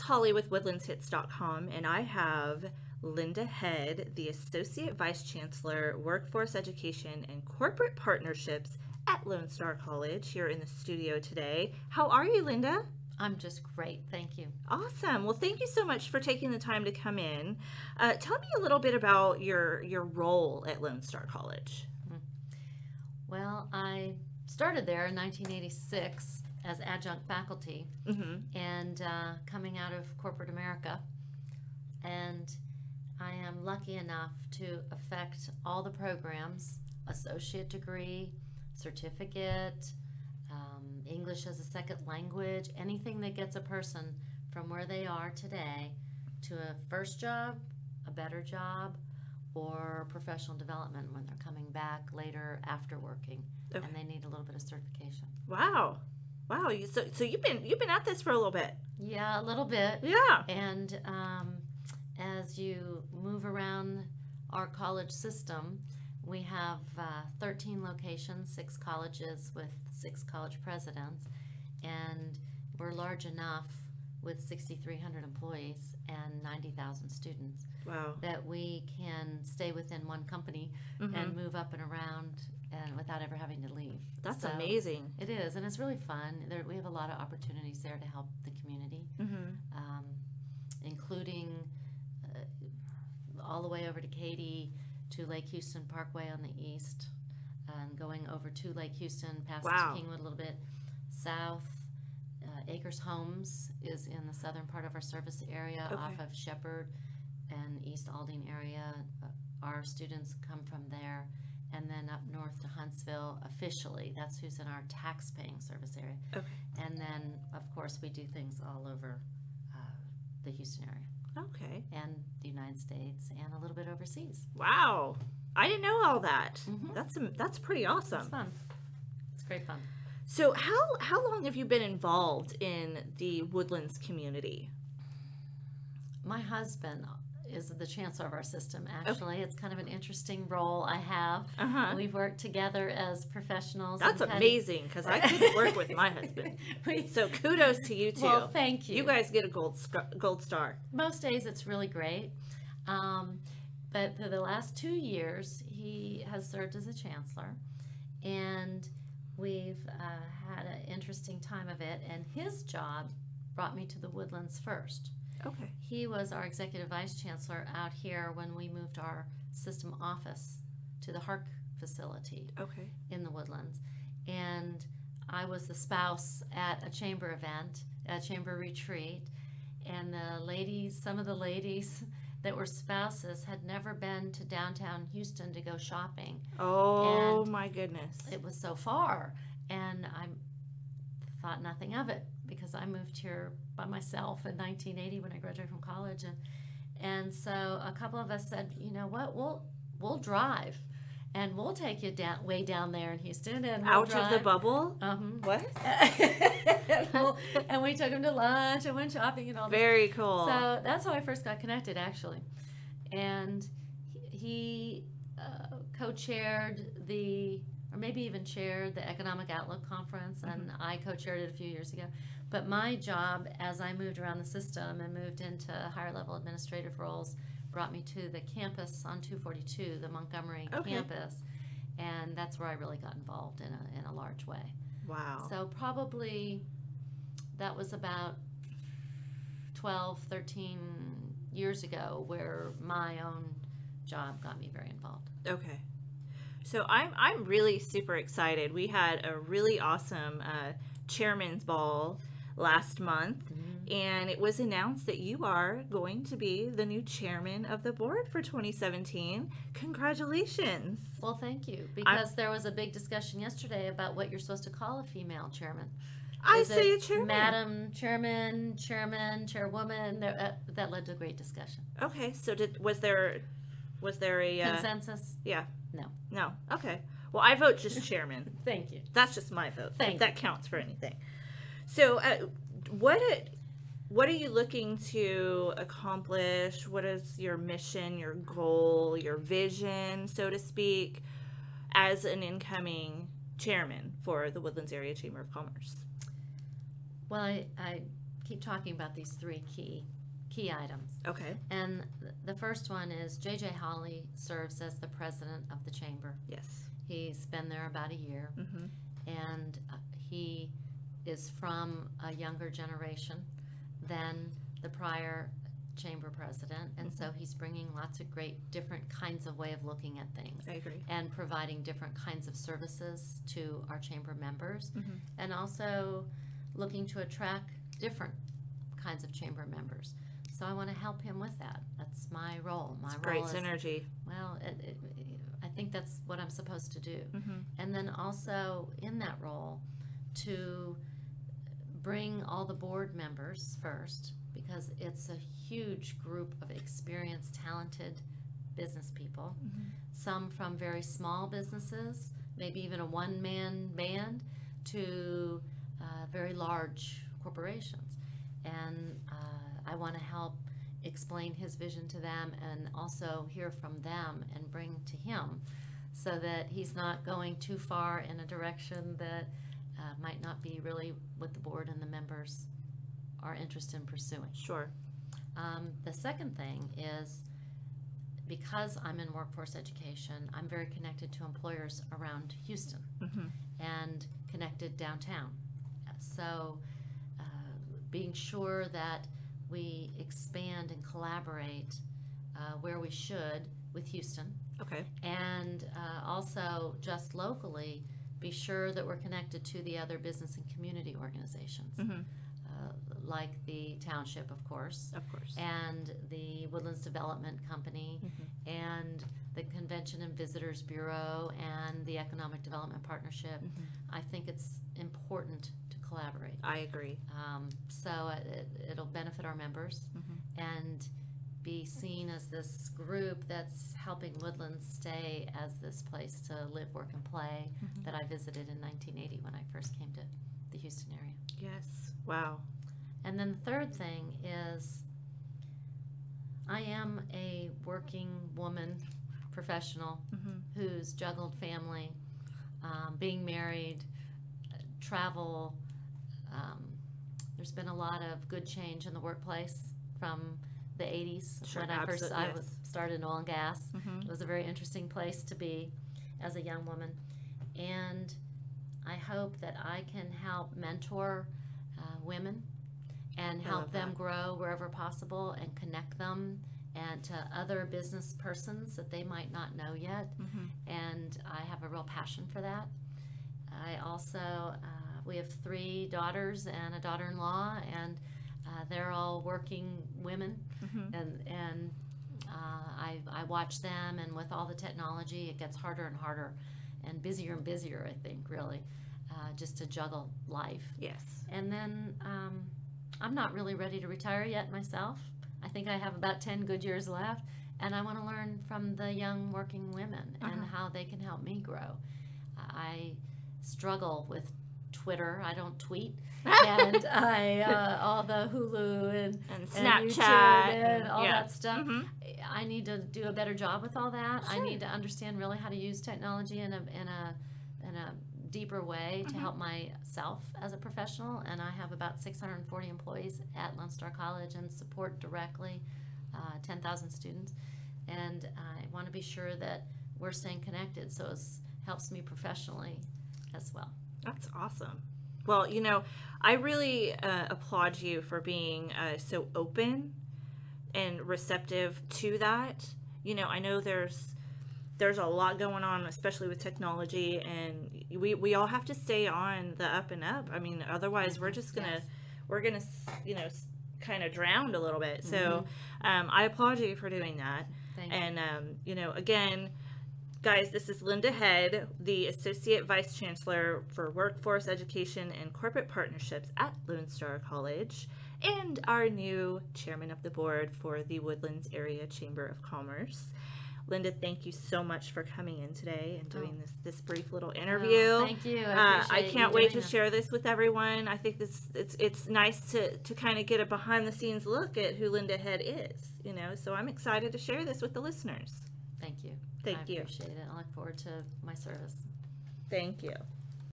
Holly with woodlandshits.com, and I have Linda Head, the Associate Vice Chancellor, Workforce Education and Corporate Partnerships at Lone Star College, here in the studio today. How are you, Linda? I'm just great, thank you. Awesome. Well, thank you so much for taking the time to come in. Tell me a little bit about your role at Lone Star College. Well, I started there in 1986 as adjunct faculty and coming out of corporate America. And I am lucky enough to affect all the programs, associate degree, certificate, English as a second language, anything that gets a person from where they are today to a first job, a better job, or professional development when they're coming back later after working and they need a little bit of certification. Wow. So you've been at this for a little bit. Yeah, a little bit. Yeah. And as you move around our college system, we have 13 locations, 6 colleges with 6 college presidents, and we're large enough with 6,300 employees and 90,000 students. Wow. That we can stay within one company and move up and around and without ever having to leave. That's amazing. It is, and it's really fun. We have a lot of opportunities there to help the community, including all the way over to Katy to Lake Houston Parkway on the east, and going over to Lake Houston, past Kingwood a little bit, south. Acres Homes is in the southern part of our service area off of Shepherd and East Aldine area. Our students come from there, and then up north to Huntsville officially. That's who's in our tax-paying service area. Okay. And then, of course, we do things all over the Houston area. Okay. And the United States and a little bit overseas. Wow. I didn't know all that. That's pretty awesome. It's fun. It's great fun. So how long have you been involved in the Woodlands community? My husband is the chancellor of our system, actually. It's kind of an interesting role I have. We've worked together as professionals. That's amazing, because I couldn't work with my husband. So kudos to you two. Well, thank you. You guys get a gold star. Most days it's really great. But for the last 2 years, he has served as a chancellor. And we've had an interesting time of it. And his job brought me to the Woodlands first. Okay. He was our executive vice chancellor out here when we moved our system office to the Hark facility in the Woodlands. And I was the spouse at a chamber event, a chamber retreat, and some of the ladies that were spouses had never been to downtown Houston to go shopping. Oh, and my goodness. it was so far, and I thought nothing of it because I moved here by myself in 1980 when I graduated from college, and so a couple of us said, you know what, we'll drive, and we'll take you way down there in Houston, and we'll drive. Of the bubble. What? And we took him to lunch and went shopping and all this. Very cool. So that's how I first got connected, actually, and he co-chaired or maybe even chaired the Economic Outlook Conference, and I co-chaired it a few years ago. But my job, as I moved around the system and moved into higher level administrative roles, brought me to the campus on 242, the Montgomery campus, and that's where I really got involved in a large way. Wow. So probably that was about 12, 13 years ago where my own job got me very involved. Okay. So I'm really super excited. We had a really awesome chairman's ball last month, and it was announced that you are going to be the new chairman of the board for 2017. Congratulations. Well, thank you, because there was a big discussion yesterday about what you're supposed to call a female chairman. I say a chairman. Madam Chairman, Chairman, Chairwoman. That led to a great discussion. Okay, so was there a consensus? Yeah. No. Okay. Well, I vote just chairman. Thank you. That's just my vote. Thank you. That counts for anything. So, what are you looking to accomplish? What is your mission, your goal, your vision, so to speak, as an incoming chairman for the Woodlands Area Chamber of Commerce? Well, I keep talking about these three key items. Okay. And the first one is J.J. Hawley serves as the president of the chamber. Yes. He's been there about a year, and he is from a younger generation than the prior chamber president, and so he's bringing lots of great different kinds of way of looking at things. I agree. And providing different kinds of services to our chamber members, and also looking to attract different kinds of chamber members. So I want to help him with that. That's my role. My great role is, synergy. well, I think that's what I'm supposed to do. And then also in that role to bring all the board members first, because it's a huge group of experienced, talented business people. Some from very small businesses, maybe even a one-man band, to very large corporations. And I want to help explain his vision to them, and also hear from them and bring to him, so that he's not going too far in a direction that might not be really what the board and the members are interested in pursuing. Sure. The second thing is, because I'm in workforce education, I'm very connected to employers around Houston and connected downtown. So being sure that we expand and collaborate where we should with Houston. Okay. And also just locally, be sure that we're connected to the other business and community organizations, like the township, of course, and the Woodlands Development Company, and the Convention and Visitors Bureau, and the Economic Development Partnership. I think it's important to collaborate. I agree. So it'll benefit our members and be seen as this group that's helping Woodlands stay as this place to live, work, and play that I visited in 1980 when I first came to the Houston area. Yes. Wow. And then the third thing is, I am a working woman professional who's juggled family, being married, travel. There's been a lot of good change in the workplace from the 80s. Sure, when I first absolutely, yes. started in oil and gas. It was a very interesting place to be as a young woman. And I hope that I can help mentor women and help them grow wherever possible, and connect them and to other business persons that they might not know yet. And I have a real passion for that. I also, we have 3 daughters and a daughter-in-law, and they're all working women, and I watch them, and with all the technology, it gets harder and harder and busier, I think, really, just to juggle life. Yes. And then I'm not really ready to retire yet myself. I think I have about 10 good years left, and I want to learn from the young working women and how they can help me grow. I struggle with Twitter. I don't tweet. And all the Hulu and Snapchat and all that stuff. I need to do a better job with all that. Sure. I need to understand really how to use technology in a deeper way to help myself as a professional. And I have about 640 employees at Lone Star College and support directly 10,000 students. And I want to be sure that we're staying connected, so it helps me professionally as well. That's awesome. Well, you know, I really applaud you for being so open and receptive to that. You know, I know there's a lot going on, especially with technology, and we all have to stay on the up and up. I mean, otherwise we're just gonna you know, kind of drown a little bit. So I applaud you for doing that. Thank you. And you know, again, guys, this is Linda Head, the Associate Vice Chancellor for Workforce Education and Corporate Partnerships at Lone Star College, and our new Chairman of the Board for the Woodlands Area Chamber of Commerce. Linda, thank you so much for coming in today and doing this brief little interview. Oh, thank you. I can't wait to share this with everyone. I think it's nice to kind of get a behind the scenes look at who Linda Head is, you know, so I'm excited to share this with the listeners. Thank you. Thank you. I appreciate it. I look forward to my service. Thank you.